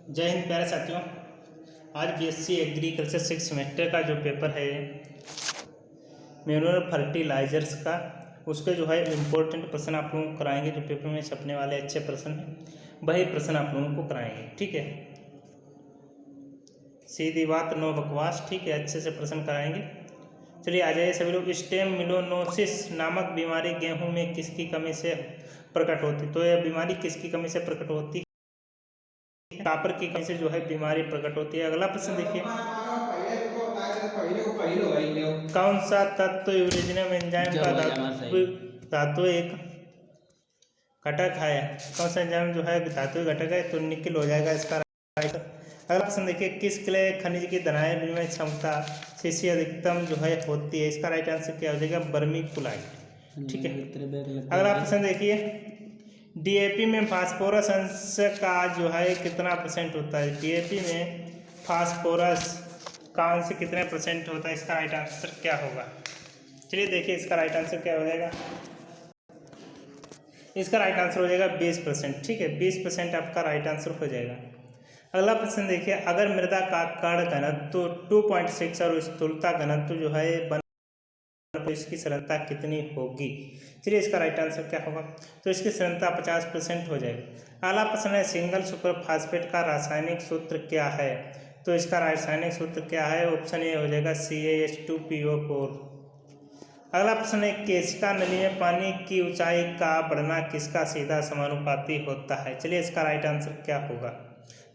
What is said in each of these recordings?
जय हिंद प्यारे साथियों। आज बीएससी एग्रीकल्चर 6 सेमेस्टर का जो पेपर है मैनुअल फर्टिलाइजर्स का, उसके जो है इम्पोर्टेंट प्रश्न आप लोगों को कराएंगे। जो पेपर में छपने वाले अच्छे प्रश्न हैं वही प्रश्न आप लोगों को कराएंगे, ठीक है। सीधी बात, नो बकवास, ठीक है। अच्छे से प्रश्न कराएंगे। चलिए आ जाइए सभी लोग। स्टेम मिलोनोसिस नामक बीमारी गेहूं में किसकी कमी से प्रकट होती? तो यह बीमारी किसकी कमी से प्रकट होती है? कॉपर की कमी से जो है बीमारी प्रकट होती है। अगला प्रश्न देखिए, कौन सा तत्व यूरेनियम एंजाइम का धातु एक घटक है? कौन सा एंजाइम जो है धातु घटक है? तो निकिल हो जाएगा इसका राइट। अगला प्रश्न देखिए, किस क्ले खनिज की धनायन विनिमय क्षमता से अधिकतम जो है होती है? इसका राइट आंसर क्या हो जाएगा? वर्मीकुलाइट, ठीक है। अगला प्रश्न देखिए, डीएपी में फास्फोरस अंश का जो है कितना परसेंट होता है? डीएपी में फास्फोरस का अंश कितने परसेंट होता है? इसका राइट आंसर क्या होगा? चलिए देखिए इसका राइट आंसर क्या हो जाएगा। इसका राइट आंसर हो जाएगा 20%, ठीक है। 20% आपका राइट आंसर हो जाएगा। अगला प्रश्न देखिए, अगर मृदा का कण घनत्व 2.6 और स्थूलता घनत्व जो है तो इसकी सरलता कितनी होगी? चलिए इसका राइट आंसर क्या होगा? तो इसकी सरलता 50% हो जाएगी। अगला प्रश्न है, सिंगल सुपर फास्फेट का रासायनिक सूत्र क्या है? तो इसका रासायनिक सूत्र क्या है? ऑप्शन ए हो जाएगा CaH2PO4। अगला प्रश्न है, केशिका नली में पानी की ऊंचाई का बढ़ना किसका सीधा समानुपाती होता है? चलिए इसका राइट आंसर क्या होगा?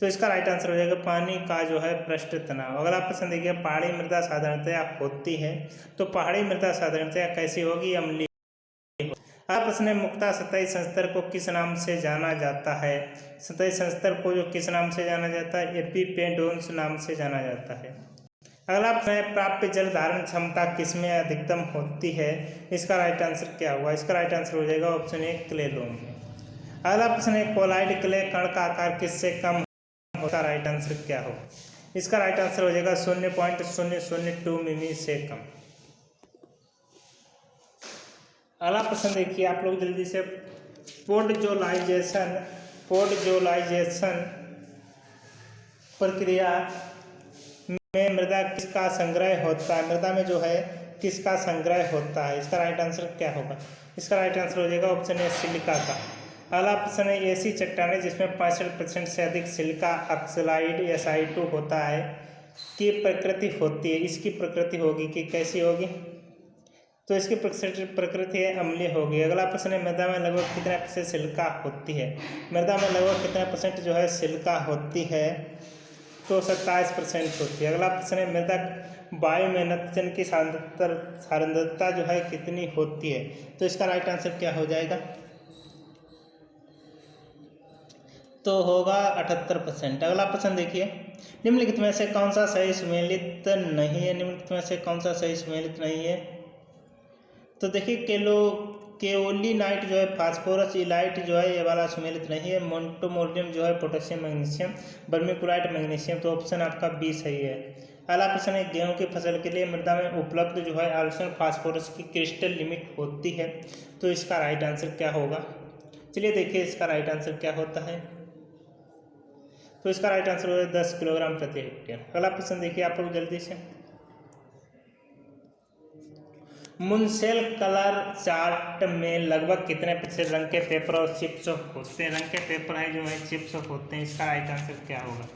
तो इसका राइट आंसर हो जाएगा पानी का जो है पृष्ठ तनाव। अगला प्रश्न देखिए, पहाड़ी मृदा साधारणतया होती है, तो पहाड़ी मृदा साधारणतया कैसी होगी? अम्लीय। अगला प्रश्न है, मुक्ता सतही संस्तर को किस नाम से जाना जाता है? सतही संस्तर को जो किस नाम से जाना जाता है? एपिपेडोन्स नाम से जाना जाता है। अगला प्रश्न है, प्राप्य जल धारण क्षमता किसमें अधिकतम होती है? इसका राइट आंसर क्या होगा? इसका राइट आंसर हो जाएगा ऑप्शन ए क्लेलोम में। अगला प्रश्न है, कोलाइड क्ले कण का आकार किससे कम होता? राइट आंसर क्या हो? इसका राइट आंसर हो जाएगा 0.002 मिमी से कम। अगला प्रश्न देखिए आप लोग जल्दी से, पोडजोलाइजेशन प्रक्रिया में मृदा किसका संग्रह होता है? मृदा में जो है किसका संग्रह होता है? इसका राइट आंसर क्या होगा? इसका राइट आंसर हो जाएगा ऑप्शन ए सिलिका का। अगला प्रश्न है, ऐसी चट्टानें जिसमें 65% से अधिक सिलिका ऑक्साइड SI2 होता है की प्रकृति होती है, इसकी प्रकृति होगी कि कैसी होगी? तो इसकी प्रकृति है अम्लीय होगी। अगला प्रश्न है, मृदा में लगभग कितना प्रतिशत सिलिका होती है? मृदा में लगभग कितना परसेंट जो है सिलिका होती है? तो 27% होती है। अगला प्रश्न है, मृदा वायु में नाइट्रोजन की सांद्रता जो है कितनी होती है? तो इसका राइट आंसर क्या हो जाएगा? तो होगा 78%। अगला प्रश्न देखिए, निम्नलिखित में से कौन सा सही सुमेलित नहीं है? निम्नलिखित में से कौन सा सही सुमेलित नहीं है? तो देखिए केओलिनाइट जो है फास्फोरस इलाइट जो है ये वाला सुमेलित नहीं है। मोंटोमोलियम जो है पोटेशियम मैग्नीशियम, वर्मिकुलाइट मैग्नीशियम, तो ऑप्शन आपका बी सही है। अगला प्रश्न है, गेहूं की फसल के लिए मृदा में उपलब्ध जो है आर्सेन फास्फोरस की क्रिस्टल लिमिट होती है, तो इसका राइट आंसर क्या होगा? चलिए देखिए इसका राइट आंसर क्या होता है। तो इसका राइट आंसर होगा 10 किलोग्राम प्रति हेक्टेयर। अगला प्रश्न देखिए आप लोग जल्दी से, मुनसेल कलर चार्ट में लगभग कितने प्रतिशत रंग के पेपर और चिप्स होते हैं? रंग के पेपर है जो है चिप्स होते हैं। इसका राइट आंसर क्या होगा?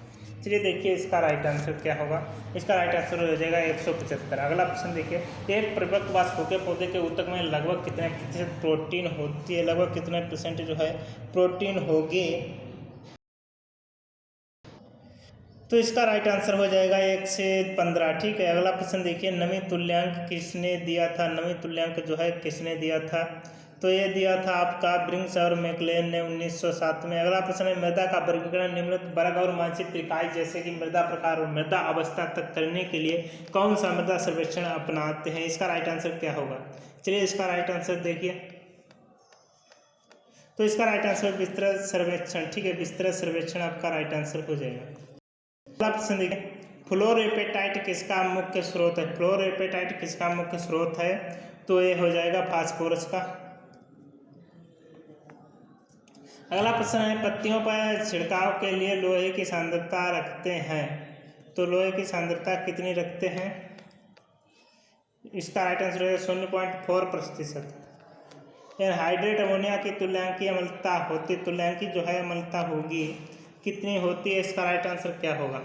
चलिए देखिए इसका राइट आंसर क्या होगा? इसका राइट आंसर हो जाएगा 175। अगला प्रश्न देखिए, एक परिपक्व व सूखे पौधे के ऊतक में लगभग कितने प्रतिशत प्रोटीन होती है? लगभग कितने परसेंट जो है प्रोटीन होगी? तो इसका राइट आंसर हो जाएगा 1 से 15, ठीक है। अगला प्रश्न देखिए, नमी तुल्यांक किसने दिया था? नमी तुल्यांक जो है किसने दिया था? तो ये दिया था आपका ब्रिंग्स और मैकलेन ने 1907 में। अगला प्रश्न है, मृदा का वर्गीकरण निम्नलिखित वर्ग और मानचित्र इकाई जैसे कि मृदा प्रकार और मृदा अवस्था तक करने के लिए कौन सा मृदा सर्वेक्षण अपनाते हैं? इसका राइट आंसर क्या होगा? चलिए इसका राइट आंसर देखिए, तो इसका राइट आंसर विस्तृत सर्वेक्षण, ठीक है। विस्तृत सर्वेक्षण आपका राइट आंसर हो जाएगा। अगला प्रश्न देखिए, फ्लोरेपेटाइट किसका मुख्य स्रोत है? फ्लोरेपेटाइट किसका मुख्य स्रोत है? तो ये हो जाएगा फास्फोरस का। अगला प्रश्न है, पत्तियों पर छिड़काव के लिए लोहे की सांद्रता रखते हैं, तो लोहे की सांद्रता कितनी रखते हैं? इसका राइट आंसर है 0.4%। हाइड्रेट अमोनिया की तुल्यांकीय अम्लता होती, तुल्यांकी जो है अम्लता होगी कितनी होती है? इसका राइट आंसर क्या होगा?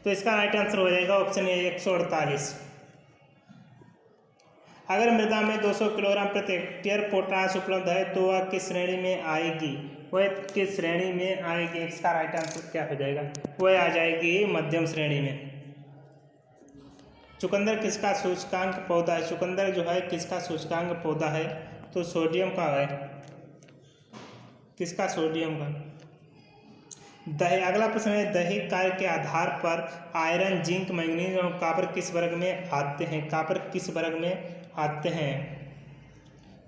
तो इसका राइट आंसर हो जाएगा ऑप्शन ए 148। अगर मृदा में 200 किलोग्राम प्रति हेक्टेयर पोटाश उपलब्ध है तो वह किस श्रेणी में आएगी? वह किस श्रेणी में आएगी? इसका राइट आंसर क्या हो जाएगा? वह आ जाएगी मध्यम श्रेणी में। चुकंदर किसका सूचकांक पौधा है? चुकंदर जो है किसका सूचकांक पौधा है? तो सोडियम का है। किसका? सोडियम का। दही, अगला प्रश्न है, दही कार्य के आधार पर आयरन, जिंक, मैंगनीज और कॉपर किस वर्ग में आते हैं? कॉपर किस वर्ग में आते हैं?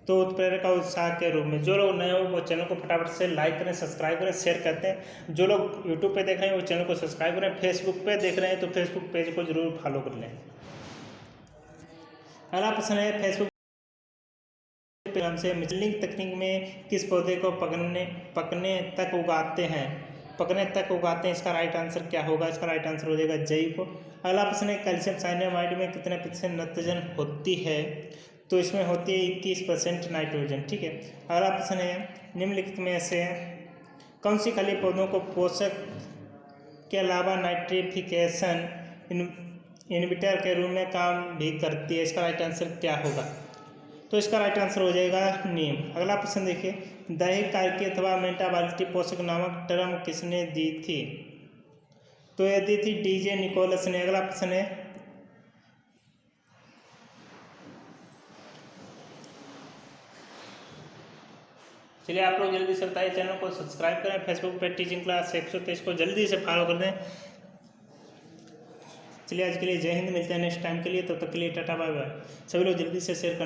तो उत्प्रेरक का उत्साह के रूप में। जो लोग नए हो वो चैनल को फटाफट से लाइक करें, सब्सक्राइब करें, शेयर करते हैं। जो लोग यूट्यूब पे देख रहे हैं वो चैनल को सब्सक्राइब करें, फेसबुक पे देख रहे हैं तो फेसबुक पेज को जरूर फॉलो कर लें। अगला प्रश्न है, फेसबुक नाम से मिचलिंग तकनीक में किस पौधे को पकने तक उगाते हैं? पकने तक उगाते हैं, इसका राइट आंसर क्या होगा? इसका राइट आंसर हो जाएगा जैव। अगला प्रश्न है, कैल्शियम साइनामाइड में कितने प्रतिशत नाइट्रोजन होती है? तो इसमें होती है 21% नाइट्रोजन। ठीक है। अगला प्रश्न है, निम्नलिखित में से कौन सी खली पौधों को पोषक के अलावा नाइट्रिफिकेशन इनहिबिटर के रूप में काम भी करती है? इसका राइट आंसर क्या होगा? तो इसका राइट आंसर हो जाएगा नीम। अगला प्रश्न देखिए, दैहिक कार्य अथवा मेटाबॉलिटी पोषक नामक टर्म किसने दी थी? तो ये दी थी डीजे निकोलस ने। अगला प्रश्न है, चलिए आप लोग जल्दी से बताइए, चैनल को सब्सक्राइब करें, फेसबुक पे टीचिंग क्लास 123 को जल्दी से फॉलो कर दें। चलिए आज के लिए जय हिंद, मिलते हैं नेक्स्ट टाइम के लिए, तब तक के लिए टाटा बाय बाय। सभी लोग जल्दी से शेयर करें।